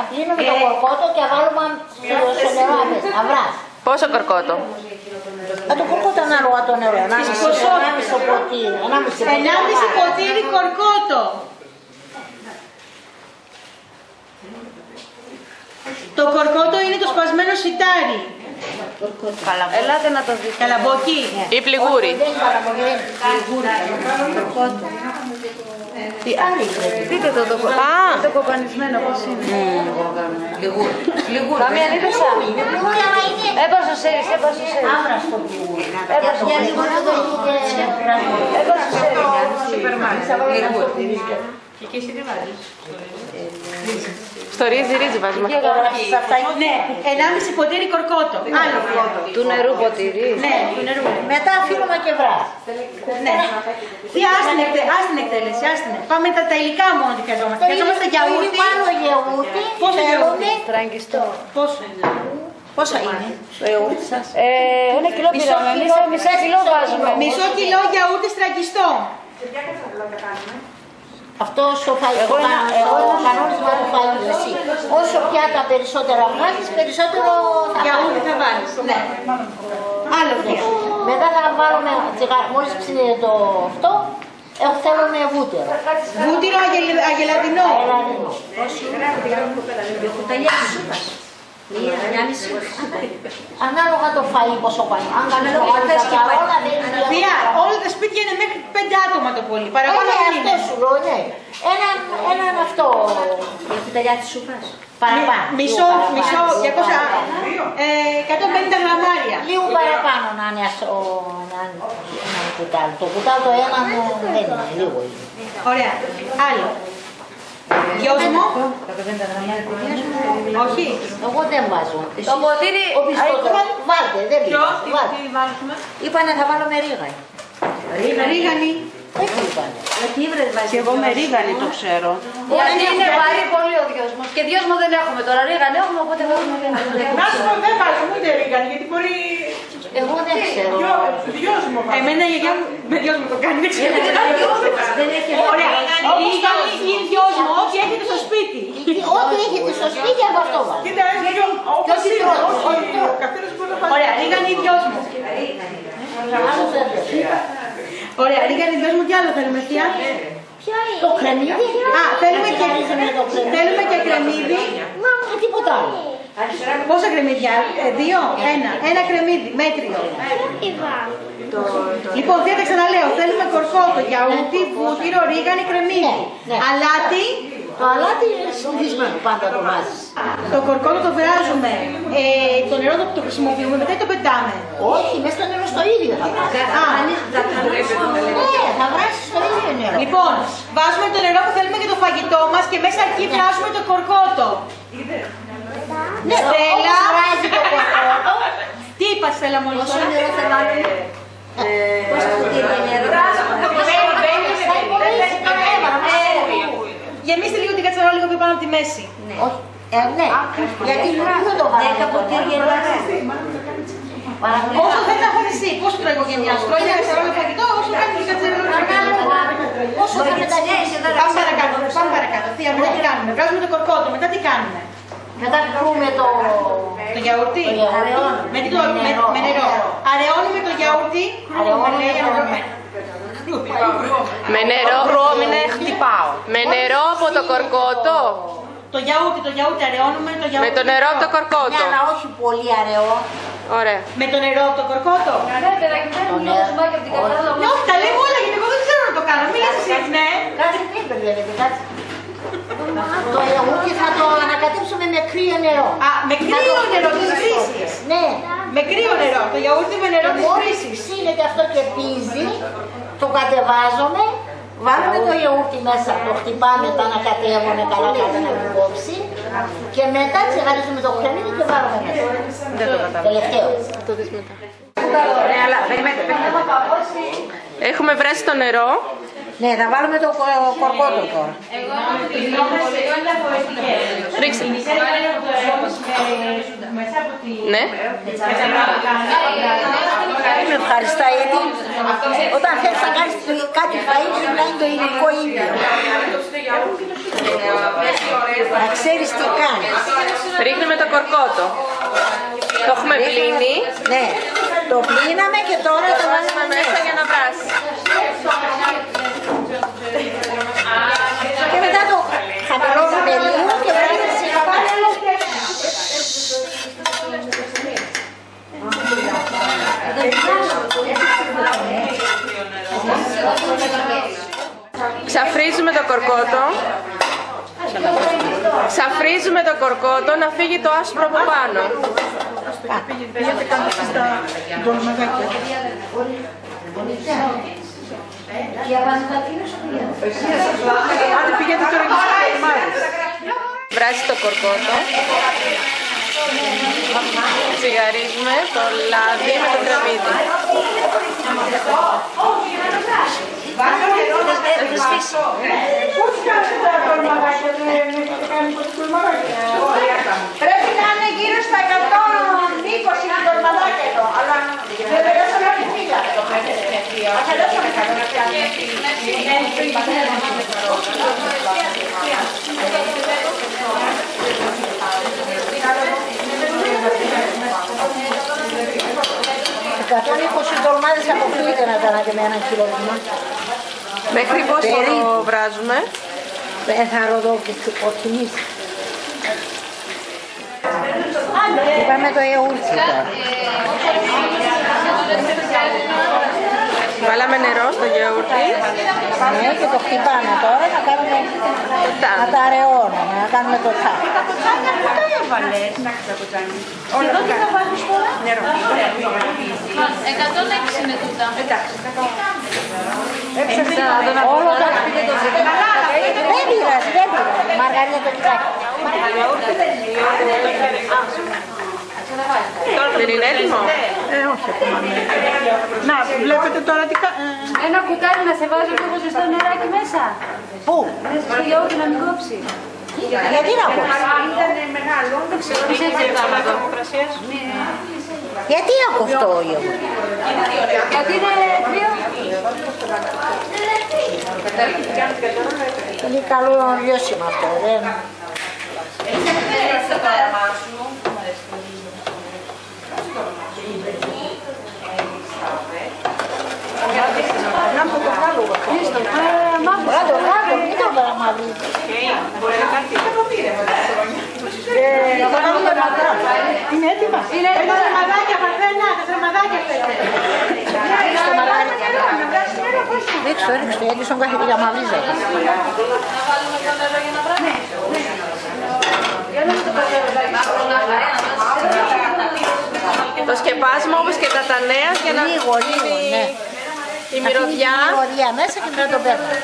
Αφήνουμε το κορκότο και βάλουμε στο νερό αυράς. Πόσο κορκότο? Το κορκότο ανάλογα το νερό. 1,5 ποτήρι. 1,5 ποτήρι κορκότο. Το κορκότο είναι το σπασμένο σιτάρι. Ελάτε να το δείτε. Καλαμπόκι. Ή πληγούρι. Τι άλλη Δείτε το κοπανισμένο πώς είναι. πληγούρι. Καμία νύχτα. Έπασε ο Σέρις, έπασε ο Σέρις. Άβρας το πληγούρι. Έπασε ο Σέρις. Έπασε ο Σέρις. Και εσύ τι βάζεις? Στο ρύζι βάζουμε. Ναι, 1,5 ποτήρι κορκότο. Άλλο κορκότο. Του νερού ποτήρι. Ναι, του νερού. Μετά αφήνουμε και βράς. Ναι. Ας την εκτέλεση, Πάμε τα υλικά μόνο τι χρειαζόμαστε. Χρειαζόμαστε γιαούρτι. Πάνω γιαούρτι. Πόσο γιαούρτι? Τραγκιστό. Πόσα είναι το γιαούρτι σας? 1 κιλό πήραμε. Μισό κιλό βάζουμε. Μισό κιλό γιαούρτι στραγγιστό. Αυτό ο κανόνισμα του φαγητού. Εσύ. Όσο πιάτα περισσότερα βγάζεις, περισσότερο Γιαούρτι θα βάλεις. Ναι. Άλλο μετά θα βάλουμε, μόλις ψήνεται το αυτό, θέλουμε βούτυρο. Βούτυρο αγελαδινό. Ανάλογα το φαΐ πόσο πάει. Αν κάνεις το φαΐ στα όλα, Διά, όλα τα σπίτια είναι μέχρι 5 άτομα το πολύ. Παραπάνω δεν είναι. Αυτό σου λέω, ναι. Έναν αυτό. Η κουταλιά της σούπας. Παραπάνω. Μισό, 150 γραμμάρια. Λίγο παραπάνω να είναι ένα κουτάλι. Το κουτάλι το ένα δεν είναι, λίγο είναι. Ωραία. Άλλο. Δυόσμο. Όχι. Εγώ δεν βάζω. Το ποτήρι. Ο πιστότερο, βάλτε, δεν πειράζει. Τι βάζουμε? Είπανε θα βάλω με ρίγανη. Ρίγανη. Έτσι είπανε. Και εγώ με ρίγανη το ξέρω. Γιατί είναι βαρύ πολύ ο δυόσμος. Και δυόσμο δεν έχουμε τώρα. Ρίγανη έχουμε, οπότε βάζουμε ρίγανη. Δεν βάζουμε ούτε ρίγανη, γιατί μπορεί... Εγώ δεν ξέρω. Δυόσμο βάζουμε. Εμένα η γιαγιά μου με δυόσμο το κάνει, δεν ξέρω. Ωραία. Ρίγανη ή δυόσμο, ό,τι έχετε στο σπίτι. Ό,τι έχετε στο σπίτι, εγώ αυτό βάζω. Κοίτα, όπως είναι. Ωραία, ρίγανη ή δυόσμο. Ωραία, ρίγανη ή δυόσμο, τι άλλο θέλουμε, θεία? Το κρεμμύδι. Α, θέλουμε και κρεμμύδι. Μα τίποτα άλλο. Πόσα κρεμμύδια? 2, ένα κρεμμύδι, μέτριο. Λοιπόν, θεία, τα ξαναλέω. Θέλουμε κορκότο, γιαούρτι, βούτυρο, ρίγανη, κρεμμύδι. Αλάτι. Το αλάτι είναι συνηθισμένο, πάντα το βάζεις. Το κορκότο το βράζουμε. Το νερό το χρησιμοποιούμε, μετά το πετάμε. Όχι, μέσα στο νερό στο ίδιο θα βάζεις. Ναι, θα βάζεις στο ίδιο νερό. Λοιπόν, βάζουμε το νερό που θέλουμε για το φαγητό μας και μέσα εκεί βράζουμε το κορκότο. Ναι, Στέλλα. όπως βράζει το κορκότο. Τι είπα, Στέλλα, μόλις τώρα? νερό θα βάλουμε? Πόσα ποτήρια νερό? Γεμίστε λίγο την κατσαρόλα λίγο πιο πάνω από τη μέση. Όχι, ναι, γιατί δεν το βάζω. 10 ποτήρια νερό. Όσο θέλει να φας εσύ, πόσο τρώει η οικογένειά σου? Τρώει ένα κατσαρόλα φαγητό, όσο κάνει την κατσαρόλα φαγητό. Όσο θα μεταγεύσει. Πάμε παρακάτω. Θεία, μετά τι κάνουμε? Βγάζουμε το κορκότο, μετά τι κάνουμε? Μετά κρούμε το γιαούρτι. Με νερό. Αραιώνουμε το γιαούρτι. Με νερό. χτυπάω. Με νερό από το κορκότο. Το γιαούρτι αραιώνουμε. Με το νερό από το κορκότο. Ναι, αλλά όχι πολύ αραιό. Ωραία. Με το νερό από το κορκότο. Ναι, παιδάκι, φέρνει λίγο ζουμάκι από την κατσαρόλα. Όχι, τα λέμε όλα γιατί εγώ δεν ξέρω να το κάνω. Μην λες εσύ, ναι. Κάτσε πριν, μπερδεύετε, κάτσε. Το γιαούρτι θα το ανακατέψουμε με κρύο νερό. Α, με κρύο νερό της βρύσης. Ναι. Με κρύο νερό. Το γιαούρτι με νερό της Μόλις βρύσης. ψήνεται αυτό και πίζει, το κατεβάζουμε, βάλουμε το γιαούρτι μέσα, το χτυπάμε, τα ανακατεύουμε καλά κάτω να μην κόψει και μετά τσιγαρίζουμε το κρεμμύδι και βάλουμε μέσα. Δεν το κατάλαβα. Τελευταίο. Το δεις μετά. Ναι, αλλά περιμένετε. Έχουμε βράσει το νερό Ναι, θα βάλουμε το κορκότο τώρα. Ρίξε. Ναι. Με ευχαριστά γιατί όταν θέλεις να κάνεις κάτι φαΐ πρέπει να είναι το υλικό ίδιο. Να ξέρεις τι κάνεις. Ρίχνει με το κορκότο. Το έχουμε πλύνει. Ναι, το πλύναμε και τώρα το βάλουμε μέσα για να βράσει. Και μετά το χαμηλώνουμε λίγο και βράζει σιγά. Ξαφρίζουμε το κορκότο. Ξαφρίζουμε το κορκότο να φύγει το άσπρο από πάνω. Πήγαινε κάτω στα ντολμαδάκια. Άντε πηγαίνετε τώρα και στις ντολμάδες. Βράζει το κορκότο. Τσιγαρίζουμε το λάδι με το κρεμμύδι. Πρέπει να είναι γύρω στα 120 ντολμαδάκια εδώ, αλλά δεν περάσαμε από τη φύλλα. Κατόν 20 ντολμάδες αποκλείεται να ήταν και με 1 κιλόγραμμα. Μέχρι πόσο το βράζουμε? Θα ροδώ και ορκινής. Είπαμε το ιαούρτι τώρα. Βάλαμε νερό στο γιαούρτι. Ναι, και το χτυπάμε τώρα, να κάνουμε να τα αραιώνουμε, να κάνουμε το τσά. Τα κοτσάνια που τα έβαλες. Εντάξει τα κοτσάνια. Όλα Εδώ τι θα βάλεις τώρα? νερό. 106 είναι τούτα. Εντάξει. Όλο το δεν πειράζει, δεν πειράζει. Μαργαρίνα το κοιτάκι. Δεν είναι έτοιμο? Όχι ακόμα. Να, βλέπετε τώρα τι Ένα κουτάλι να σε βάζω λίγο ζεστό νεράκι μέσα. Πού? Μέσα στο γιαούρτι να μην κόψει. Γιατί να πω. ήταν μεγάλο. Δεν ξέρω. Εμείς έτσι έκαμε εδώ. Γιατί έχω αυτό ο ιαούρτι. Γιατί είναι κρύο. Είναι καλό λιώσιμο αυτό, δεν. Να μου το βγάλω. Μπορώ να το βγάλω, μην το παραμαυρίζω. Είναι έτοιμα. Ένα ρεμαδάκια παρθένα, 4 ρεμαδάκια Ρίξω, έτυχε τον κάθε για μαυρίζα. Να βάλουμε το νερό για να βράσει. Το σκεπάζουμε όπως και τα τανέα για να Λίγο, ναι. η μυρωδιά. Η μυρωδιά μέσα και μετά το παίρνουμε.